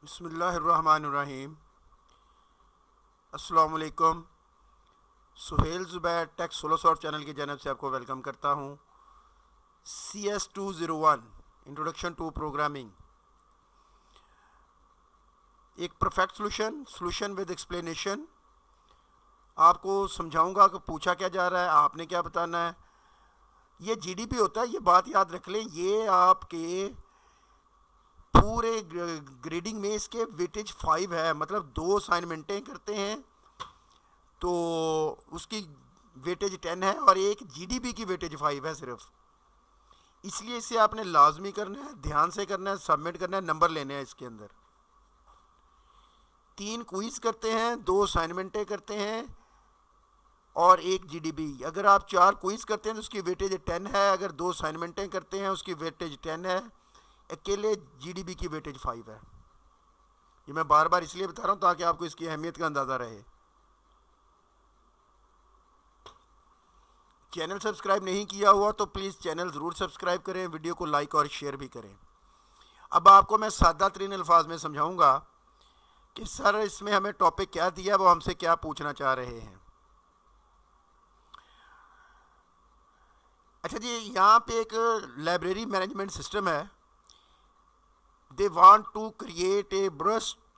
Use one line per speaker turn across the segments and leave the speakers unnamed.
बिस्मिल्लाहिर्रहमानिर्रहीम। अस्सलाम वालेकुम। Suhail Zubair tech solo soft channel की जानब से आपको वेलकम करता हूँ। CS201 इंट्रोडक्शन टू प्रोग्रामिंग, एक परफेक्ट सोल्यूशन विद एक्सप्लेनेशन। आपको समझाऊंगा कि पूछा क्या जा रहा है, आपने क्या बताना है। ये GDP होता है, ये बात याद रख लें। ये आपके पूरे ग्रेडिंग में इसके वेटेज 5 है, मतलब 2 असाइनमेंटें करते हैं तो उसकी वेटेज 10 है और एक GDP की वेटेज 5 है सिर्फ। इसलिए इसे आपने लाजमी करना है, ध्यान से करना है, सबमिट करना है, नंबर लेने हैं। इसके अंदर 3 क्विज करते हैं, 2 असाइनमेंटें करते हैं और एक GDP। अगर आप 4 क्विज करते हैं तो उसकी वेटेज 10 है, अगर 2 असाइनमेंटें करते हैं उसकी वेटेज 10 है, अकेले GDP की वेटेज 5 है। ये मैं बार बार इसलिए बता रहा हूँ ताकि आपको इसकी अहमियत का अंदाज़ा रहे। चैनल सब्सक्राइब नहीं किया हुआ तो प्लीज़ चैनल ज़रूर सब्सक्राइब करें, वीडियो को लाइक और शेयर भी करें। अब आपको मैं सादा तरीन अल्फाज में समझाऊंगा कि सर इसमें हमें टॉपिक क्या दिया, वो हमसे क्या पूछना चाह रहे हैं। अच्छा जी, यहाँ पे एक लाइब्रेरी मैनेजमेंट सिस्टम है। They want to create a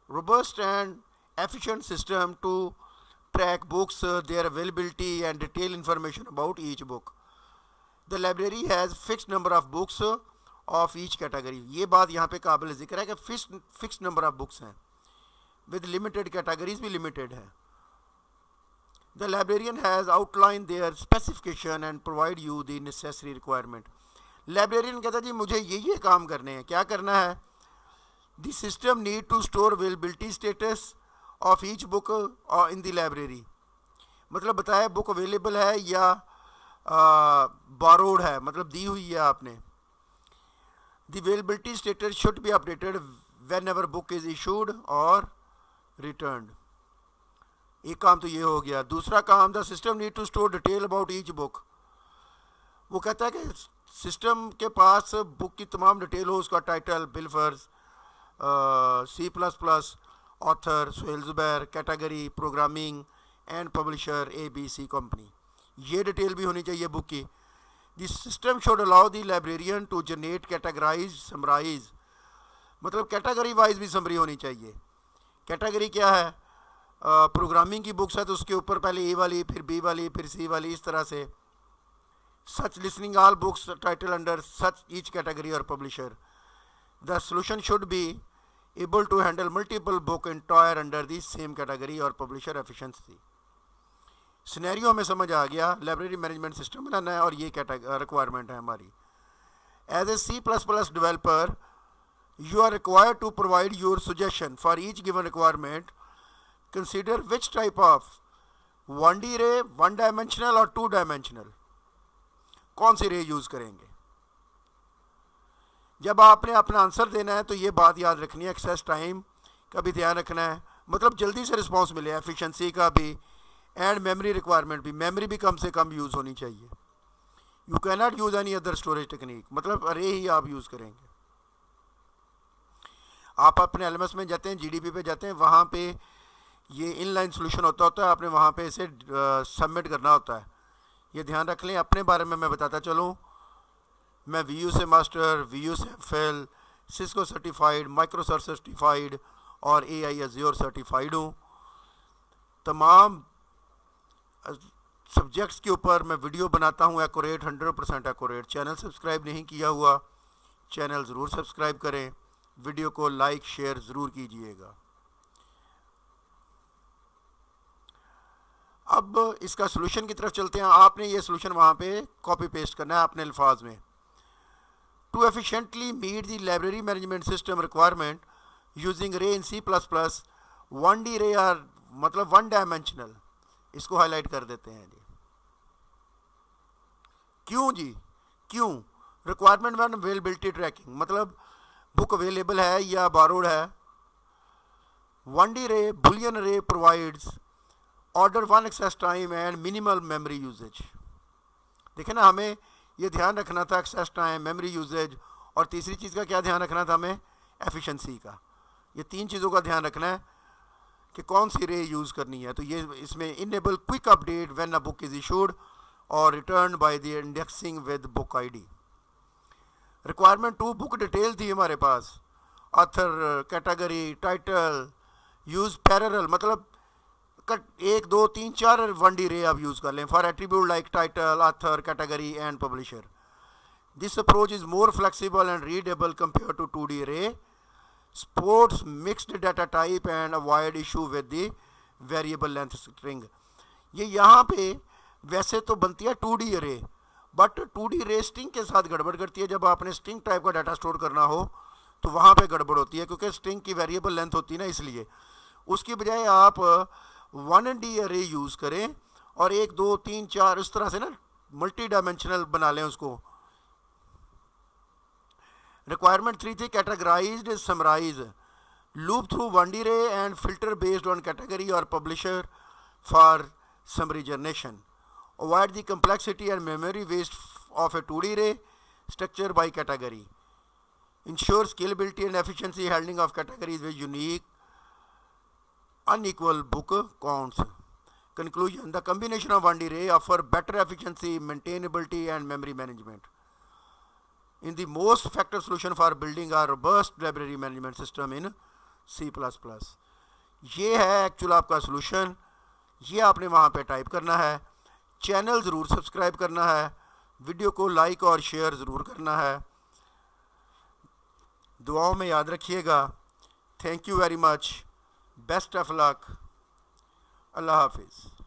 robust and efficient system to track books, their availability and detailed information about each book. The library has fixed number of books of each category. ये बात यहाँ पे काबिल ज़िक्र है कि fixed number of books हैं, with limited categories भी limited है। The librarian has outlined their specification and provide you the necessary requirement. Librarian कहता है जी मुझे ये काम करने हैं। क्या करना है? The system need to store availability status of each book in the library. मतलब बताया बुक अवेलेबल है या borrowed है, मतलब दी हुई है आपने। The availability status should be updated whenever book is issued or returned. एक काम तो ये हो गया। दूसरा काम, the system need to store detail about each book. वो कहता है कि सिस्टम के पास बुक की तमाम डिटेल हो, उसका टाइटल, बिलफर्ज, C++, author Suhail Zubair, category, programming and publisher ABC company. ये डिटेल भी होनी चाहिए बुक की। This system should allow the librarian to generate, categorize, summarize, मतलब कैटेगरी वाइज भी समरी होनी चाहिए। कैटेगरी क्या है? प्रोग्रामिंग की बुक्स है तो उसके ऊपर पहले A वाली, फिर B वाली, फिर C वाली, इस तरह से। Such listening all books title under such each category और publisher. The solution should be able to handle multiple book entire under the same category और publisher efficiency. सिनेरियो हमें समझ आ गया। लाइब्रेरी मैनेजमेंट सिस्टम बनाना है और ये रिक्वायरमेंट है हमारी। As a C++ developer, you are required to provide your suggestion for each given requirement. Consider which type of 1D रे, 1 dimensional और 2 dimensional, कौन सी रे यूज़ करेंगे। जब आपने अपना आंसर देना है तो ये बात याद रखनी है, एक्सेस टाइम का भी ध्यान रखना है, मतलब जल्दी से रिस्पांस मिले, एफिशिएंसी का भी, एंड मेमोरी रिक्वायरमेंट भी। मेमोरी भी कम से कम यूज़ होनी चाहिए। You can not use any other storage technique, मतलब अरे ही आप यूज़ करेंगे। आप अपने LMS में जाते हैं, GDP पे जाते हैं, वहाँ पे ये इनलाइन सोल्यूशन होता है, आपने वहाँ पे इसे सबमिट करना होता है। ये ध्यान रख लें। अपने बारे में मैं बताता चलूँ, मैं VU से मास्टर, VU से FL, Cisco certified, Microsoft certified और AI Azure सर्टिफाइड हूँ। तमाम सब्जेक्ट्स के ऊपर मैं वीडियो बनाता हूँ, एक्यूरेट, 100% एक्यूरेट। चैनल सब्सक्राइब नहीं किया हुआ, चैनल ज़रूर सब्सक्राइब करें, वीडियो को लाइक शेयर ज़रूर कीजिएगा। अब इसका सोल्यूशन की तरफ चलते हैं। आपने ये सोल्यूशन वहाँ पे कॉपी पेस्ट करना है अपने अल्फाज में। To efficiently meet the library management system requirement using array in C++, 1D array are मतलब 1 dimensional, इसको हाईलाइट कर देते हैं जी। क्यों जी? क्यों? रिक्वायरमेंट वन अवेलेबिलिटी ट्रैकिंग, मतलब बुक अवेलेबल है या borrowed है। 1D array boolean array provides order 1 access time and minimal memory usage। देखें ना, हमें ये ध्यान रखना था एक्सेस टाइम, मेमोरी यूजेज, और तीसरी चीज़ का क्या ध्यान रखना था हमें? एफिशिएंसी का। ये 3 चीज़ों का ध्यान रखना है कि कौन सी रे यूज़ करनी है। तो ये इसमें enable quick update when a book is issued और return by the indexing with book ID. Requirement 2 book detail थी हमारे पास, author, category, title, use parallel, मतलब 1 2 3 4 1D रे आप यूज़ कर लें for attribute like title, author, category and publisher. This approach is more flexible and readable compare to 2D array, supports mixed data type and avoid issue with the variable length string। ये यहाँ पे वैसे तो बनती है 2D अरे, but 2D अरे string के साथ गड़बड़ करती है। जब आपने स्ट्रिंग टाइप का डाटा स्टोर करना हो तो वहाँ पे गड़बड़ होती है, क्योंकि स्ट्रिंग की वेरिएबल लेंथ होती है ना, इसलिए उसकी बजाय आप 1D अरे यूज़ करें और 1 2 3 4 इस तरह से ना मल्टी डायमेंशनल बना लें उसको। Requirement 3 थी categorized summarize, loop through 1D रे and filter based on category or publisher for summary generation, avoid the complexity and memory waste of a 2D रे structure by category, ensure scalability and efficiency handling of categories with unique unequal book counts। Conclusion: the combination of 1D रे offer better efficiency, maintainability and memory management in the most effective solution for building a robust library management system in C++। ये है actual आपका solution, ये आपने वहाँ पे type करना है। चैनल ज़रूर सब्सक्राइब करना है, वीडियो को लाइक और शेयर ज़रूर करना है। दुआओं में याद रखिएगा। Thank you very much, best of luck, अल्लाह हाफिज़।